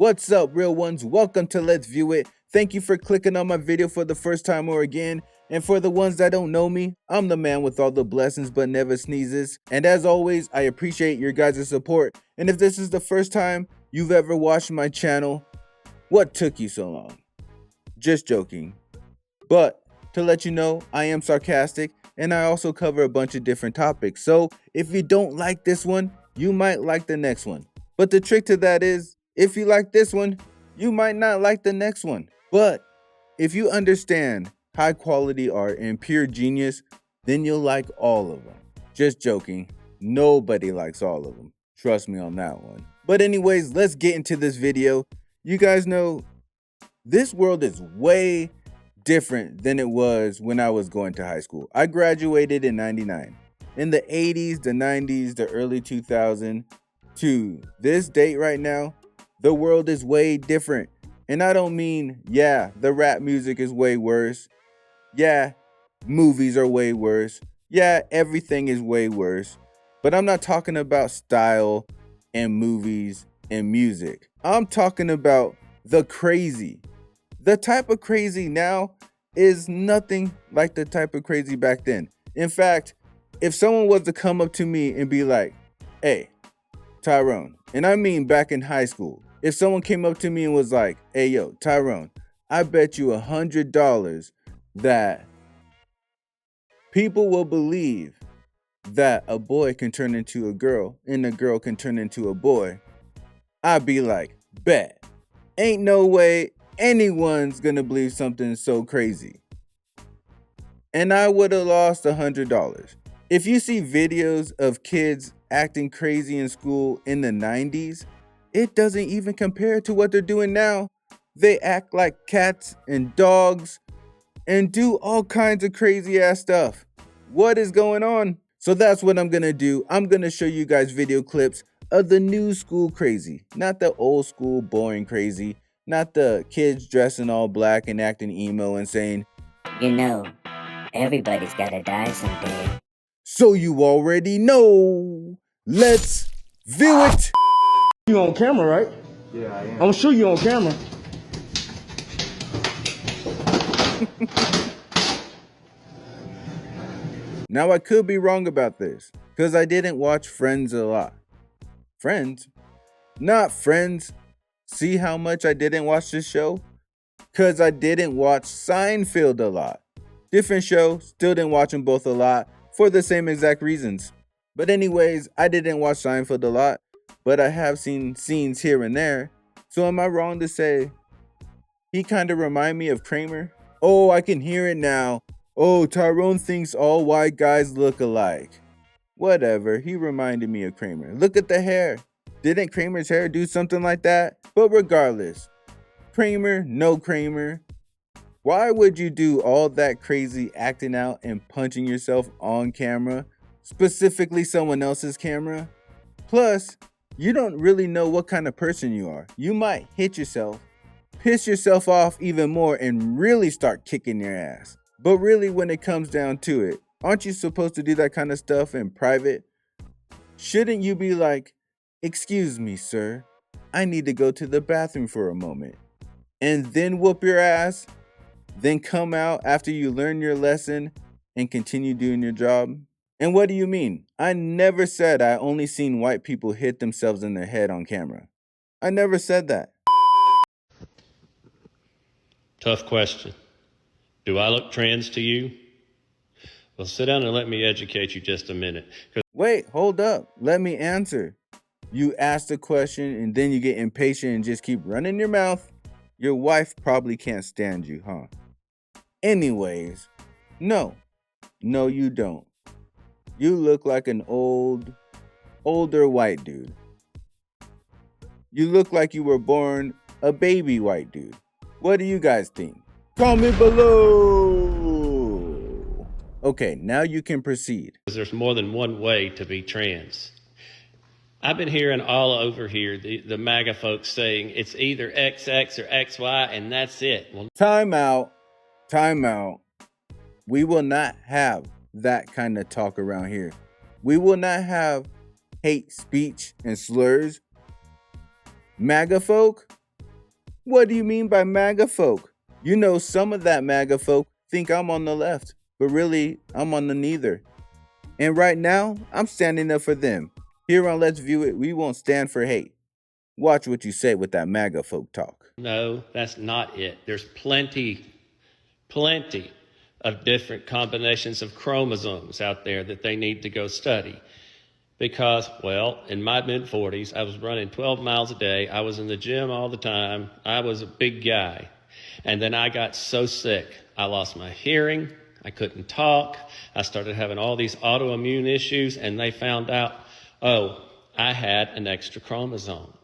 What's up, real ones? Welcome to Let's View It. Thank you for clicking on my video for the first time or again. And for the ones that don't know me, I'm the man with all the blessings but never sneezes. And as always, I appreciate your guys' support. And if this is the first time you've ever watched my channel, what took you so long? Just joking. But to let you know, I am sarcastic and I also cover a bunch of different topics. So if you don't like this one, you might like the next one. But the trick to that is, if you like this one, you might not like the next one. But if you understand high quality art and pure genius, then you'll like all of them. Just joking. Nobody likes all of them. Trust me on that one. But anyways, let's get into this video. You guys know this world is way different than it was when I was going to high school. I graduated in 99. In the 80s, the 90s, the early 2000s, to this date right now, the world is way different. And I don't mean, yeah, the rap music is way worse. Yeah, movies are way worse. Yeah, everything is way worse. But I'm not talking about style and movies and music. I'm talking about the crazy. The type of crazy now is nothing like the type of crazy back then. In fact, if someone was to come up to me and be like, hey, Tyrone, and I mean back in high school, if someone came up to me and was like, hey, yo, Tyrone, I bet you $100 that people will believe that a boy can turn into a girl and a girl can turn into a boy, I'd be like, bet. Ain't no way anyone's gonna believe something so crazy. And I would have lost $100. If you see videos of kids acting crazy in school in the 90s, it doesn't even compare to what they're doing now. They act like cats and dogs and do all kinds of crazy ass stuff. What is going on? So that's what I'm gonna do. I'm gonna show you guys video clips of the new school crazy, not the old school boring crazy, not the kids dressing all black and acting emo and saying, you know, everybody's gotta die someday. So you already know. Let's view it. You on camera, right? Yeah, I am. I'm sure you on camera. Now I could be wrong about this, because I didn't watch Friends a lot. Friends? Not Friends. See how much I didn't watch this show? Because I didn't watch Seinfeld a lot. Different show, still didn't watch them both a lot, for the same exact reasons. But anyways, I didn't watch Seinfeld a lot, but I have seen scenes here and there. So am I wrong to say he kind of remind me of Kramer? Oh, I can hear it now. Oh, Tyrone thinks all white guys look alike. Whatever, he reminded me of Kramer. Look at the hair. Didn't Kramer's hair do something like that? But regardless, Kramer, no Kramer. Why would you do all that crazy acting out and punching yourself on camera? Specifically someone else's camera? Plus, you don't really know what kind of person you are. You might hit yourself, piss yourself off even more, and really start kicking your ass. But really, when it comes down to it, aren't you supposed to do that kind of stuff in private? Shouldn't you be like, excuse me, sir, I need to go to the bathroom for a moment, and then whoop your ass, then come out after you learn your lesson and continue doing your job? And what do you mean? I never said I only seen white people hit themselves in their head on camera. I never said that. Tough question. Do I look trans to you? Well, sit down and let me educate you just a minute. Wait, hold up. Let me answer. You ask the question and then you get impatient and just keep running your mouth. Your wife probably can't stand you, huh? Anyways, no, you don't. You look like an older white dude. You look like you were born a baby white dude. What do you guys think? Comment below. Okay, now you can proceed. There's more than one way to be trans. I've been hearing all over here the MAGA folks saying it's either XX or XY and that's it. Well, Time out. We will not have that kind of talk around here. We will not have hate speech and slurs. MAGA folk, What do you mean by MAGA folk? You know, some of that MAGA folk think I'm on the left, but really, I'm on the neither. And right now, I'm standing up for them. Here on Let's View It, we won't stand for hate. Watch what you say with that MAGA folk talk. No, that's not it. There's plenty of different combinations of chromosomes out there that they need to go study. Because, well, in my mid-40s, I was running 12 miles a day. I was in the gym all the time. I was a big guy. And then I got so sick. I lost my hearing. I couldn't talk. I started having all these autoimmune issues, and they found out, oh, I had an extra chromosome.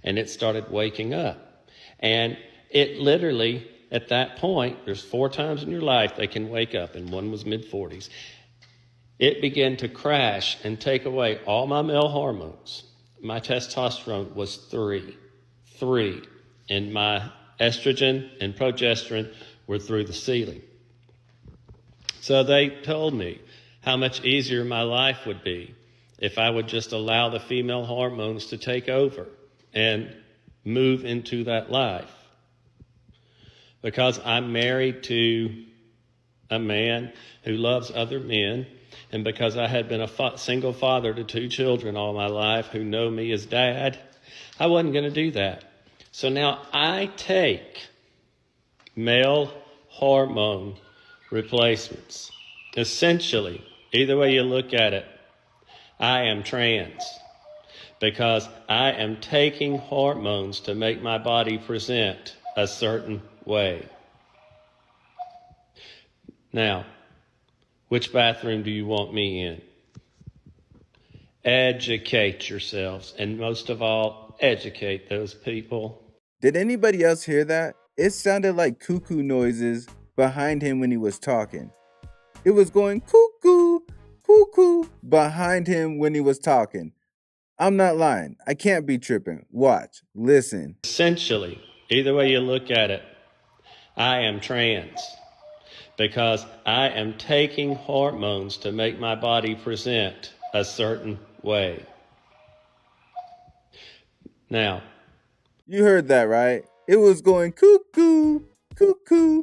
And it started waking up. And it literally, at that point, there's 4 times in your life they can wake up, and one was mid-40s. It began to crash and take away all my male hormones. My testosterone was 3, and my estrogen and progesterone were through the ceiling. So they told me how much easier my life would be if I would just allow the female hormones to take over and move into that life. Because I'm married to a man who loves other men, and because I had been a single father to 2 children all my life who know me as dad, I wasn't going to do that. So now I take male hormone replacements. Essentially, either way you look at it, I am trans because I am taking hormones to make my body present a certain way. Now, which bathroom do you want me in? Educate yourselves, and most of all, educate those people. Did anybody else hear that? It sounded like cuckoo noises behind him when he was talking. It was going cuckoo, cuckoo behind him when he was talking. I'm not lying. I can't be tripping. Watch, listen. Essentially, either way you look at it, I am trans because I am taking hormones to make my body present a certain way. Now, you heard that, right? It was going cuckoo, cuckoo.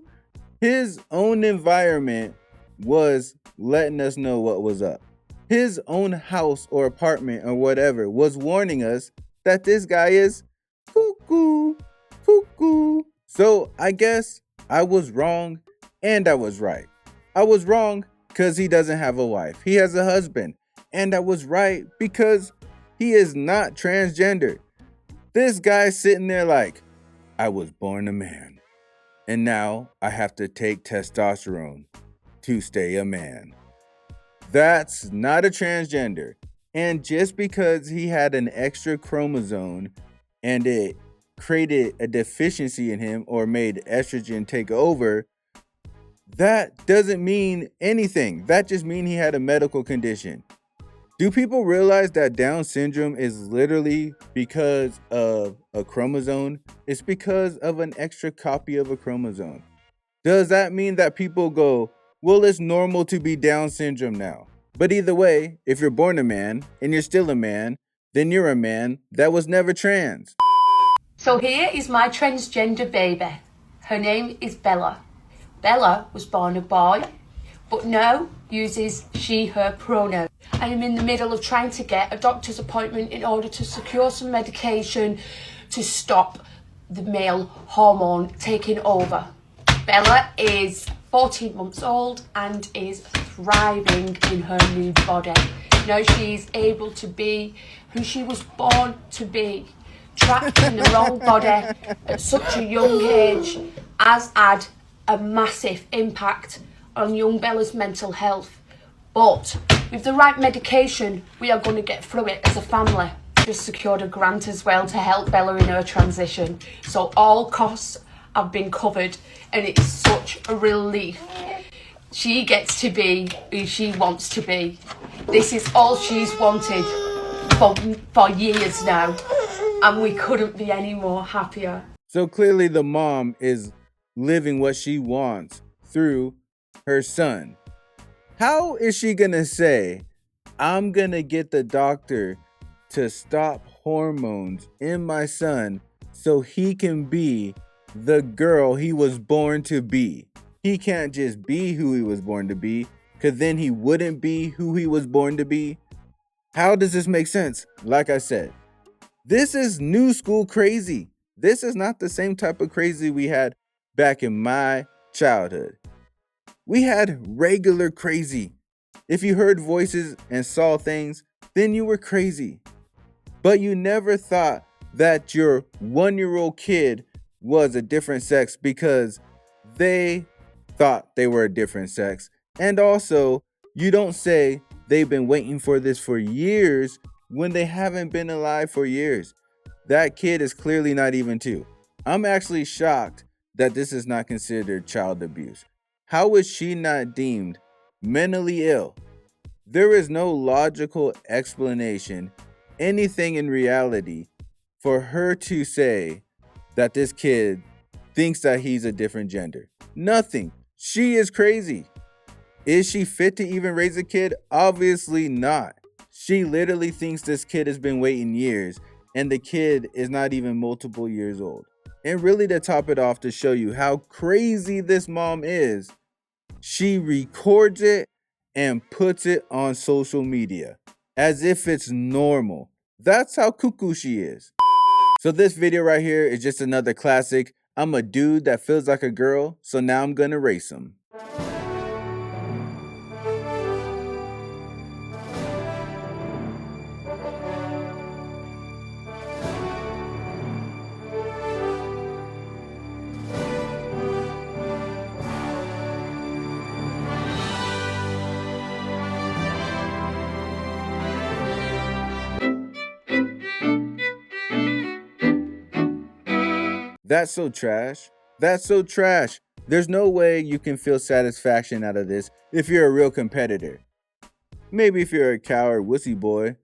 His own environment was letting us know what was up. His own house or apartment or whatever was warning us that this guy is cuckoo, cuckoo. So I guess I was wrong and I was right. I was wrong because he doesn't have a wife. He has a husband. And I was right because he is not transgender. This guy's sitting there like, I was born a man. And now I have to take testosterone to stay a man. That's not a transgender. And just because he had an extra chromosome and it created a deficiency in him or made estrogen take over, that doesn't mean anything. That just means he had a medical condition. Do people realize that Down syndrome is literally because of a chromosome? It's because of an extra copy of a chromosome. Does that mean that people go, well, it's normal to be Down syndrome now? But either way, if you're born a man and you're still a man, then you're a man that was never trans. So here is my transgender baby. Her name is Bella. Bella was born a boy, but now uses she, her pronoun. I am in the middle of trying to get a doctor's appointment in order to secure some medication to stop the male hormone taking over. Bella is 14 months old and is thriving in her new body. Now she's able to be who she was born to be. Trapped in the wrong body at such a young age has had a massive impact on young Bella's mental health. But with the right medication, we are going to get through it as a family. Just secured a grant as well to help Bella in her transition. So all costs have been covered and it's such a relief. She gets to be who she wants to be. This is all she's wanted for years now, and we couldn't be any more happier. So clearly the mom is living what she wants through her son. How is she gonna say, I'm gonna get the doctor to stop hormones in my son so he can be the girl he was born to be. He can't just be who he was born to be, because then he wouldn't be who he was born to be. How does this make sense? Like I said, this is new school crazy. This is not the same type of crazy we had back in my childhood. We had regular crazy. If you heard voices and saw things, then you were crazy. But you never thought that your 1-year-old kid was a different sex because they thought they were a different sex. And also, you don't say they've been waiting for this for years when they haven't been alive for years. That kid is clearly not even 2. I'm actually shocked that this is not considered child abuse. How is she not deemed mentally ill? There is no logical explanation, anything in reality, for her to say that this kid thinks that he's a different gender. Nothing. She is crazy. Is she fit to even raise a kid? Obviously not. She literally thinks this kid has been waiting years, and the kid is not even multiple years old. And really, to top it off, to show you how crazy this mom is, she records it and puts it on social media as if it's normal. That's how cuckoo she is. So this video right here is just another classic. I'm a dude that feels like a girl, so now I'm gonna race him. That's so trash. That's so trash. There's no way you can feel satisfaction out of this if you're a real competitor. Maybe if you're a coward wussy boy,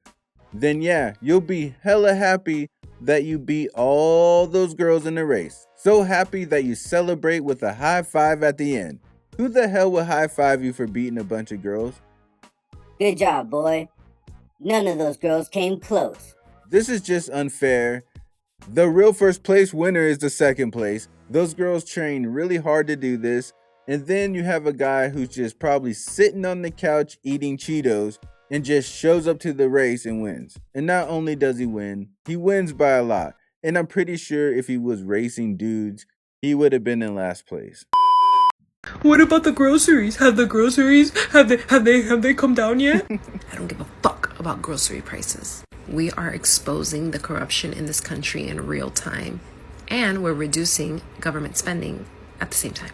then yeah, you'll be hella happy that you beat all those girls in the race. So happy that you celebrate with a high five at the end. Who the hell would high five you for beating a bunch of girls? Good job, boy. None of those girls came close. This is just unfair. The real first place winner is the second place. Those girls train really hard to do this. And then you have a guy who's just probably sitting on the couch eating Cheetos and just shows up to the race and wins. And not only does he wins by a lot. And I'm pretty sure if he was racing dudes, he would have been in last place. What about the groceries? Have they come down yet? I don't give a fuck about grocery prices. We are exposing the corruption in this country in real time, and we're reducing government spending at the same time.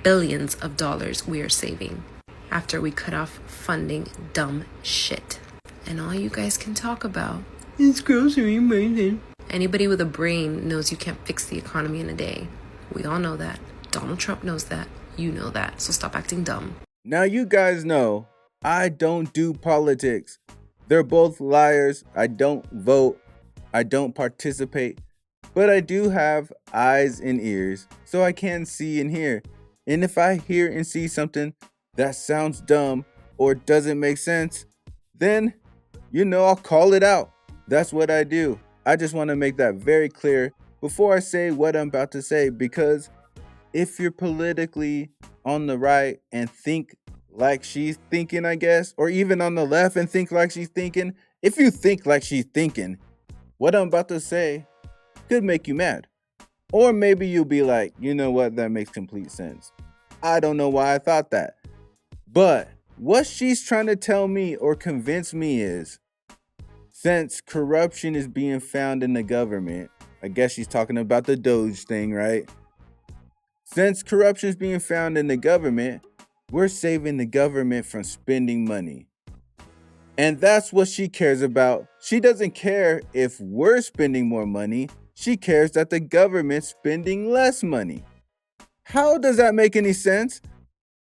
Billions of dollars we are saving after we cut off funding dumb shit. And all you guys can talk about is grocery pricing. Anybody with a brain knows you can't fix the economy in a day. We all know that. Donald Trump knows that. You know that. So stop acting dumb. Now you guys know I don't do politics. They're both liars. I don't vote. I don't participate. But I do have eyes and ears, so I can see and hear. And if I hear and see something that sounds dumb or doesn't make sense, then, I'll call it out. That's what I do. I just want to make that very clear before I say what I'm about to say, because if you're politically on the right and think like she's thinking, I guess, or even on the left and think like she's thinking, if you think like she's thinking, what I'm about to say could make you mad. Or maybe you'll be like, you know what, that makes complete sense. I don't know why I thought that. But what she's trying to tell me or convince me is, since corruption is being found in the government, I guess she's talking about the Doge thing, right? Since corruption is being found in the government, we're saving the government from spending money. And that's what she cares about. She doesn't care if we're spending more money. She cares that the government's spending less money. How does that make any sense?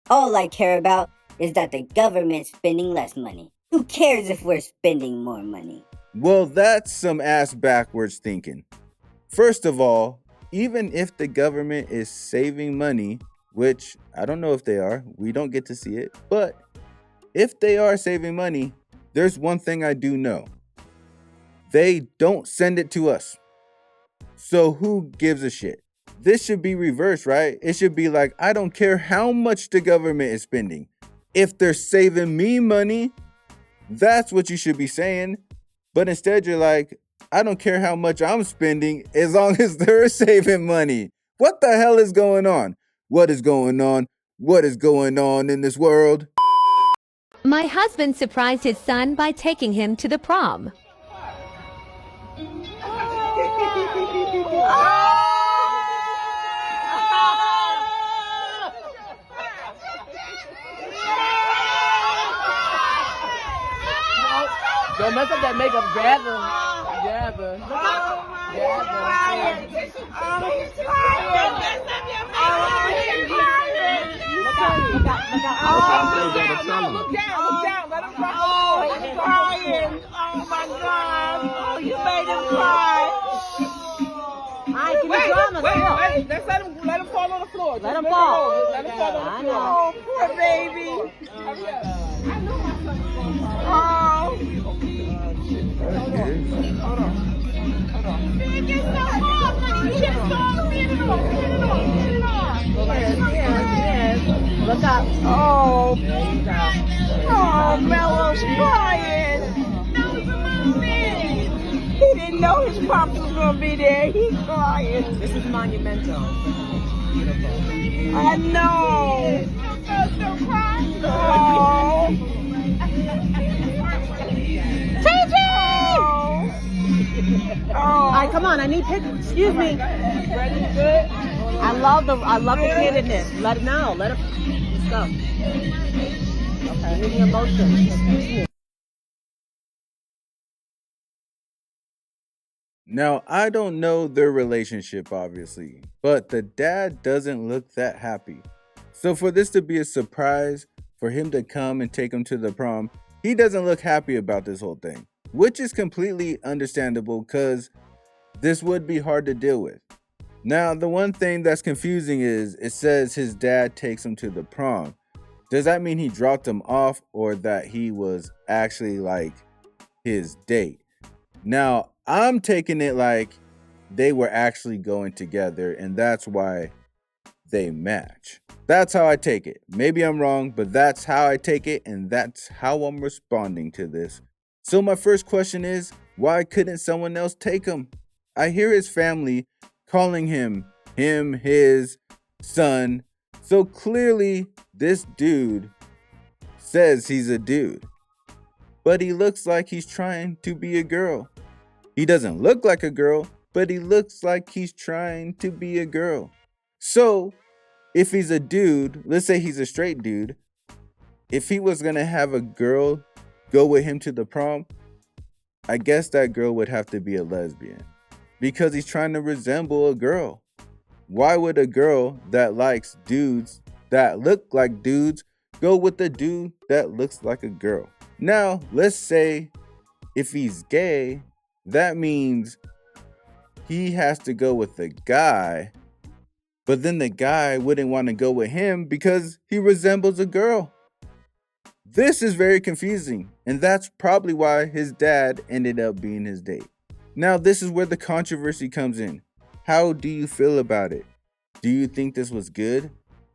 All I care about is that the government's spending less money. Who cares if we're spending more money? Well, that's some ass backwards thinking. First of all, even if the government is saving money, which I don't know if they are, we don't get to see it, but if they are saving money, there's one thing I do know. They don't send it to us. So who gives a shit? This should be reversed, right? It should be like, I don't care how much the government is spending. If they're saving me money, that's what you should be saying. But instead you're like, I don't care how much I'm spending as long as they're saving money. What the hell is going on? What is going on? What is going on in this world? My husband surprised his son by taking him to the prom. Don't mess up that makeup, gather. Gather. Look down. Let him cry. Oh, he's crying. Oh, my God. Oh, you made him cry. Wait. Let him fall on the floor. Let him fall. Let him fall on the floor. Oh, poor baby. Oh. Hold on. Get some more, honey. Get it on. Yes. Look up. Oh. Oh, Mello's crying. Mello's a man. He didn't know his pops was going to be there. He's crying. This is monumental. I know. I'm so crying. Oh. Oh. All right, come on. I need pictures. Excuse me. Ready? Good. I love the candidness. Let it know. Let it. Let's go. Okay. Give me emotion. Now, I don't know their relationship, obviously, but the dad doesn't look that happy. So for this to be a surprise, for him to come and take him to the prom, he doesn't look happy about this whole thing, which is completely understandable because this would be hard to deal with. Now, the one thing that's confusing is it says his dad takes him to the prom. Does that mean he dropped him off or that he was actually like his date? Now, I'm taking it like they were actually going together and that's why they match. That's how I take it. Maybe I'm wrong, but that's how I take it and that's how I'm responding to this. So my first question is, why couldn't someone else take him? I hear his family calling him, his son. So clearly this dude says he's a dude, but he looks like he's trying to be a girl. He doesn't look like a girl, but he looks like he's trying to be a girl. So if he's a dude, let's say he's a straight dude, if he was gonna have a girl go with him to the prom, I guess that girl would have to be a lesbian because he's trying to resemble a girl. Why would a girl that likes dudes that look like dudes go with a dude that looks like a girl? Now, let's say if he's gay, that means he has to go with a guy, but then the guy wouldn't want to go with him because he resembles a girl. This is very confusing, and that's probably why his dad ended up being his date. Now, this is where the controversy comes in. How do you feel about it? Do you think this was good?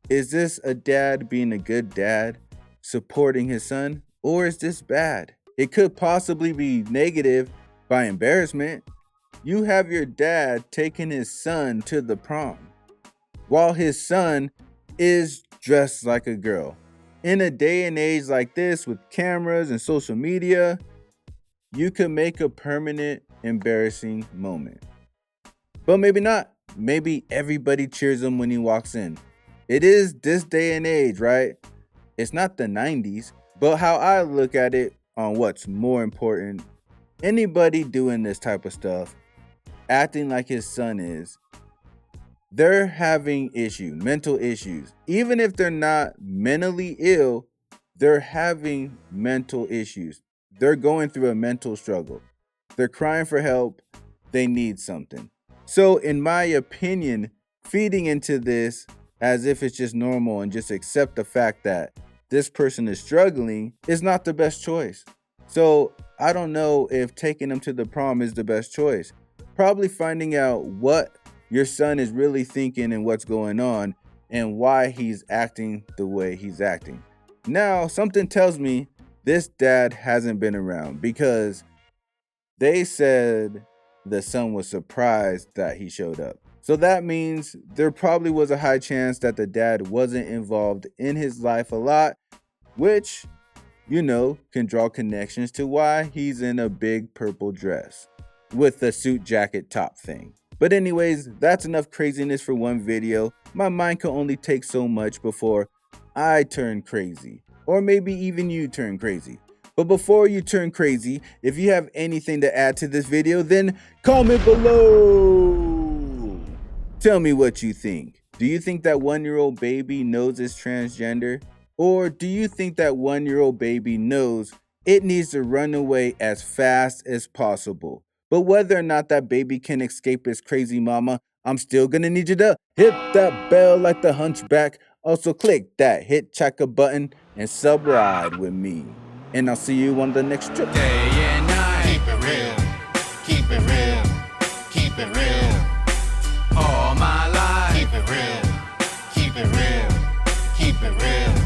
Is this a dad being a good dad, supporting his son, or is this bad? It could possibly be negative by embarrassment. You have your dad taking his son to the prom, while his son is dressed like a girl. In a day and age like this with cameras and social media, you could make a permanent embarrassing moment. But maybe not. Maybe everybody cheers him when he walks in. It is this day and age, right? It's not the 90s, but how I look at it on what's more important, anybody doing this type of stuff, acting like his son is, they're having issues, mental issues. Even if they're not mentally ill, they're having mental issues. They're going through a mental struggle. They're crying for help. They need something. So in my opinion, feeding into this as if it's just normal and just accept the fact that this person is struggling is not the best choice. So I don't know if taking them to the prom is the best choice. probably finding out what your son is really thinking and what's going on and why he's acting the way he's acting. Now, something tells me this dad hasn't been around because they said the son was surprised that he showed up. So that means there probably was a high chance that the dad wasn't involved in his life a lot, which, you know, can draw connections to why he's in a big purple dress with the suit jacket top thing. But anyways, that's enough craziness for one video. My mind can only take so much before I turn crazy, or maybe even you turn crazy. But before you turn crazy, if you have anything to add to this video, then comment below. Tell me what you think. Do you think that 1-year-old baby knows it's transgender? Or do you think that 1-year-old baby knows it needs to run away as fast as possible? But whether or not that baby can escape its crazy mama, I'm still gonna need you to hit that bell like the hunchback. Also click that hit checker button and sub ride with me. And I'll see you on the next trip. Day and night. Keep it real. Keep it real. Keep it real. All my life. Keep it real. Keep it real. Keep it real.